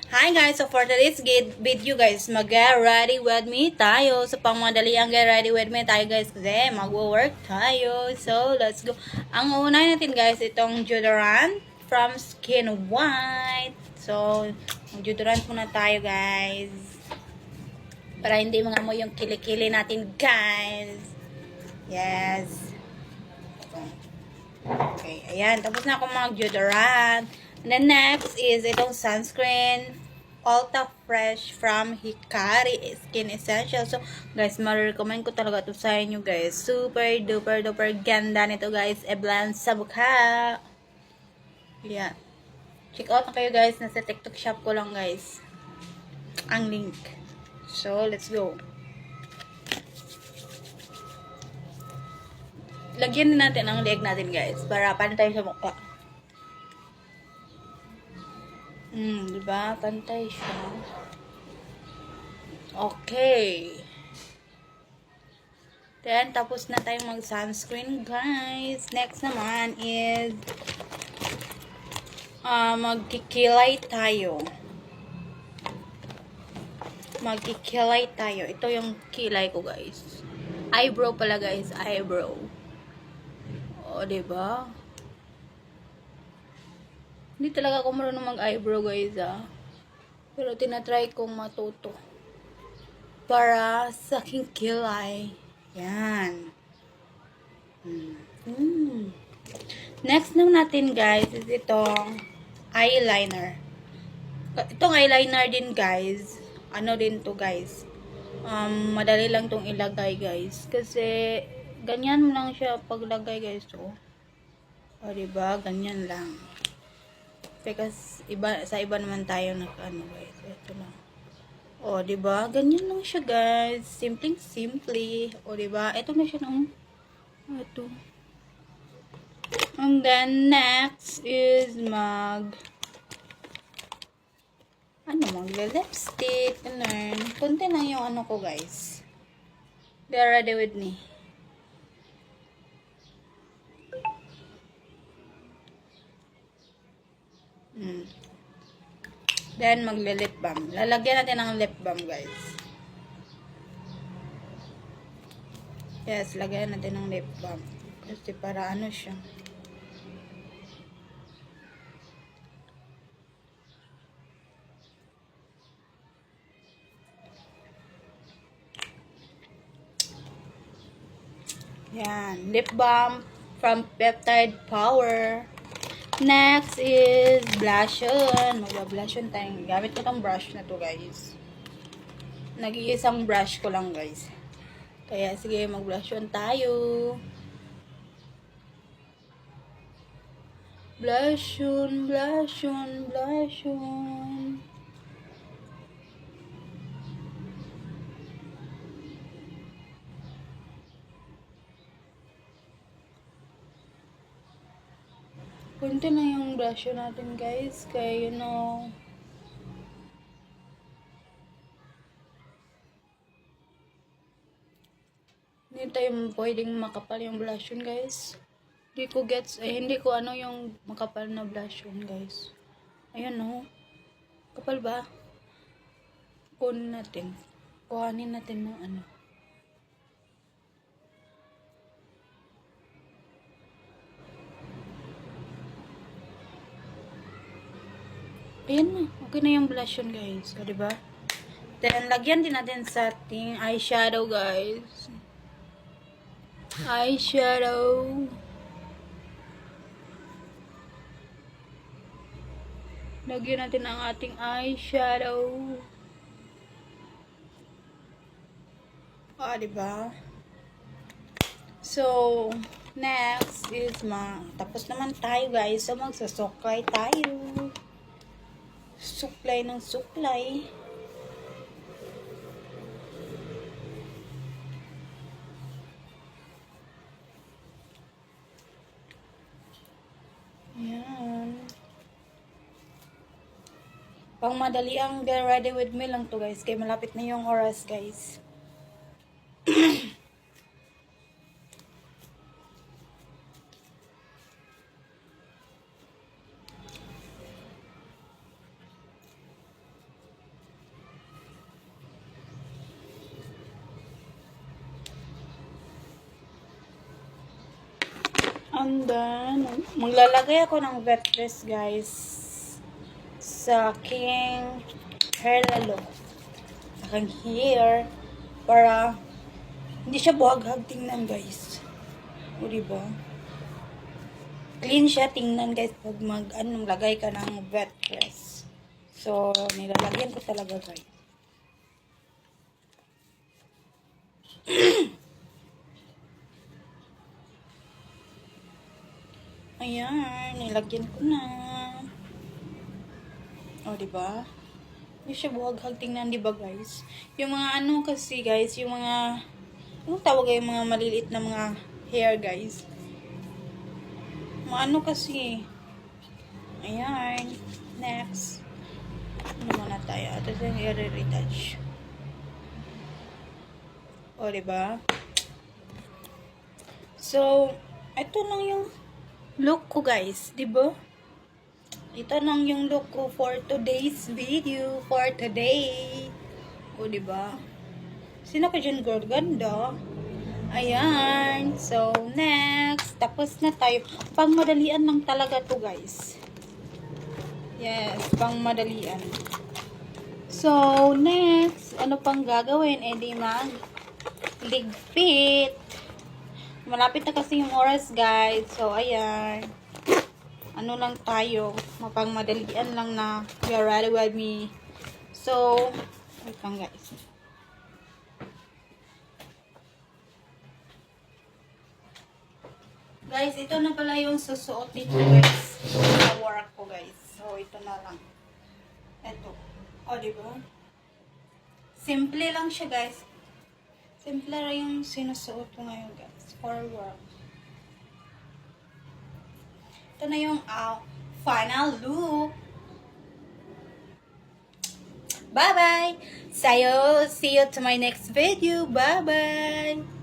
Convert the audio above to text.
Hi guys, so for today's video guys, mag-get ready with me tayo. So pangmadali ang get ready with me tayo guys kasi mag-work tayo. So let's go. Ang unahin natin guys, itong deodorant from Skin White. So deodorant muna tayo guys. Para hindi mga mo yung kilikili natin guys. Yes. Okay, ayan. Tapos na ako mag-deodorant. And then next is itong sunscreen. Ultra Fresh from Hikari Skin Essential. So, guys, ma-recommend ko talaga ito sa inyo, guys. Super duper duper ganda nito, guys. E-blend sa mukha. Yeah. Check out na kayo, guys. Nasa TikTok shop ko lang, guys. Ang link. So, let's go. Lagyan din natin ang leg natin, guys. Para pantay sa mukha. Diba? Pantay siya. Okay. Then, tapos na tayong mag-sunscreen, guys. Next naman is magkikilay tayo. Magkikilay tayo. Ito yung kilay ko, guys. Eyebrow pala, guys. Eyebrow. O, diba? Hindi talaga ako marunong mag-eyebrow, guys, Pero tinatry kong matuto. Para sa aking kilay. Yan. Next naman natin, guys, is itong eyeliner. Itong eyeliner din, guys. Ano din to, guys. Madali lang tong ilagay, guys. Kasi, ganyan lang siya paglagay, guys. O, diba? Ganyan lang. Because sa iba naman tayo guys. Ito lang. O, diba? Ganyan lang siya, guys. Simple. O, diba? Ito na siya ng ito. And then next is mag-lipstick. Kunti lang yung ano ko, guys. Get ready with me. Then, magle-lip balm. Lalagyan natin ng lip balm, guys. Yes, lagyan natin ng lip balm. Kasi para ano siya. Yan. Lip balm from Peptide Power. Next is blushon. Mag-blushon tayo. Gamit ko tong brush na to, guys. Nag-iisang brush ko lang, guys. Kaya, sige, mag-blushon tayo. Blushon. Kunti na yung blushon natin, guys. Kaya, hindi tayo pwedeng makapal yung blushon, guys. Hindi ko ano yung makapal na blushon, guys. Ayan, kapal ba? Kuhanin natin ng ano. Ayan na. Okay na yung blushon, guys. O, diba? Then, lagyan din natin sa ating eyeshadow, guys. Lagyan natin ang ating eyeshadow. Diba? So, next is tapos naman tayo, guys. So, magsasuklay tayo. Suklay ng suklay. Ayan. Pang madali ang get ready with me lang to, guys. Kaya malapit na yung oras, guys. And then, maglalagay ako ng wet dress, guys. Sa aking hair lalo. Sa aking hair. Para hindi siya buhaghag tingnan, guys. O, diba? Clean siya tingnan, guys, pag lagay ka ng wet dress. So, nilalagyan ko talaga, guys. Ayan, nilagyan ko na. O, diba? Hindi siya buhaghag tingnan, diba, guys? Yung mga ano kasi, guys, yung mga, anong tawag yung mga maliliit na mga hair, guys? Mga ano kasi. Ayan. Next. Ano muna tayo? Ito yung i-retouch. O, diba? So, ito lang yung look ko, guys. Diba? Ito lang yung look ko for today's video. For today. O, diba? Sino ka dyan, girl? Ganda. Ayan. So, next. Tapos na tayo. Pangmadalian lang talaga to, guys. Yes, pangmadalian. So, next. Ano pang gagawin? Eh, di ligpit. Malapit na kasi yung oras, guys. So, ayan. Ano lang tayo. Mapangmadalian lang na we are ready with me. So, wait lang, guys. Guys, ito na pala yung susuot dito, guys. Sa work ko, guys. So, ito na lang. Ito. O, diba? Simple lang siya, guys. Simple lang yung sinusuot ko ngayon, guys. For work. Ito na yung final look. Bye-bye! See you to my next video. Bye-bye!